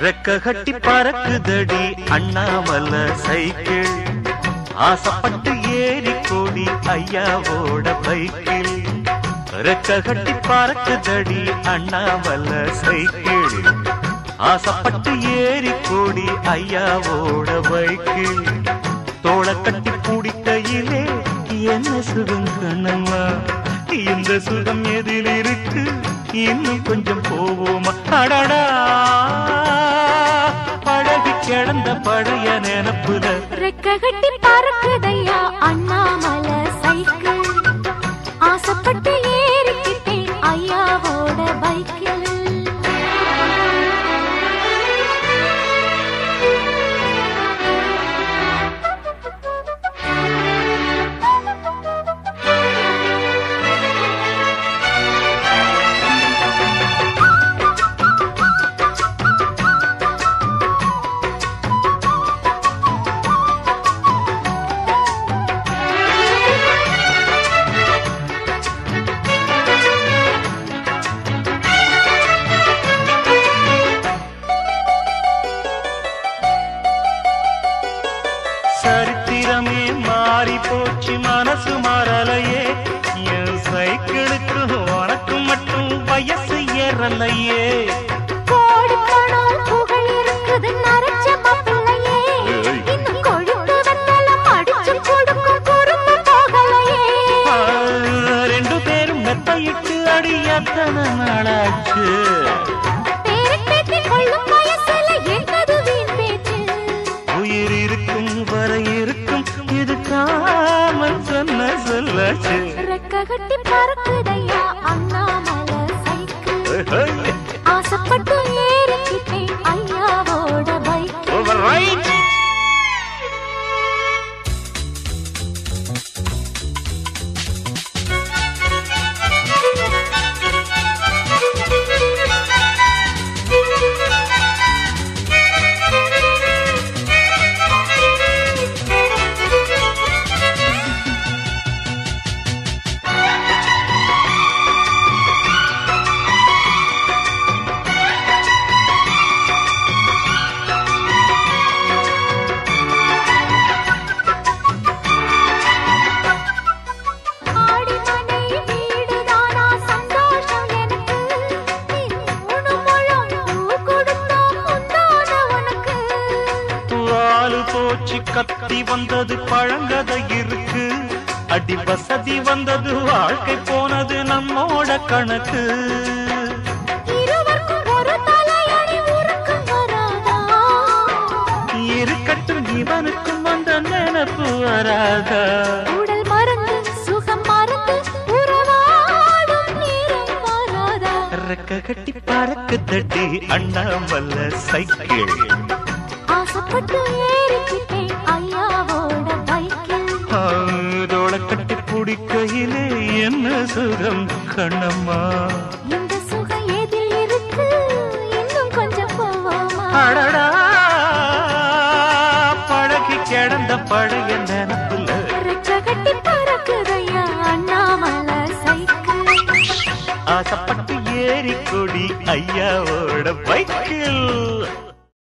ரெக்க கட்டி பறக்குதடி அண்ணாமலை சைக்கிள் ஆசைப்பட்டு ஏறி கோடி ஐயாவோட பைக்கில் ரெக்க கட்டி பறக்குதடி அண்ணாமலை சைக்கிள் ஆசைப்பட்டு ஏறி கோடி ஐயாவோட பைக்கில் தோளை கட்டி பிடிக்கையிலே என்ன சுகம் கண்ணம்மா இந்த சுகம் எதில் இருக்கு இன்னும் கொஞ்சம் போவோமா அடடா பழகி கிடந்த பழைய நினப்புல ரெக்க கட்டி பறக்குதையா அண்ணாமலை சைக்கிள் ஆசைப்பட்டு ஏறிக்கிட்டேன் ஐயாவோட பைக்கில் சரித்திரமே மாறி போச்சு மனசு மாறலையே என் சைக்கிளுக்கு உனக்கு மட்டும் வயசு ஏறலையே கோடி பணம் புகழ் இருக்குது நரைச்ச மாப்பிள்ளையே இன்னும் கொழுப்பு வெத்தலம் அடிச்சு கொடுக்கும் குறும்பு போகலையே ரெண்டு பேரும் மெத்தையிட்டு அடி எத்தனை நாளாச்சு பேரப்பேத்தி கொள்ளும் வயசுல என்னது வீண் பேச்சு உயிர் இருக்கும் வரை இருக்கும் இது காமன் சொன்ன சொல்லாச்சு ரெக்க கட்டி பறக்குதையா அண்ணாமலை சைக்கிள் ஆசைப்பட்டு ஏறிக்கிட்டேன் ஐயாவோட பைக்கில் போச்சு கத்தி வந்தது பழங்கதை இருக்கு அடி வசதி வந்தது வாழ்க்கை போனது நம்மோட கணக்கு இருக்கட்டும் இவனுக்கும் வந்த நினைப்பு வராதா உடல் மறந்து சுகம் மறந்து உறவாடும் நேரம் வராதா ரெக்க கட்டி பறக்கு தட்டி அண்ணாமலை சைக்கிள் ஆசைப்பட்டு ஏறிக்கிட்டேன் ஐயாவோட பைக்கில் தோளை கட்டி பிடிக்கையிலே என்ன சுகம் கண்ணம்மா இந்த சுகம் எதில் இருக்கு இன்னும் கொஞ்சம் போவோமா அடடா பழகி கிடந்த பழைய நினப்புல ரெக்க கட்டி பறக்குதையா அண்ணாமலை சைக்கிள் ஆசைப்பட்டு ஏறி கொடி ஐயாவோட பைக்கில்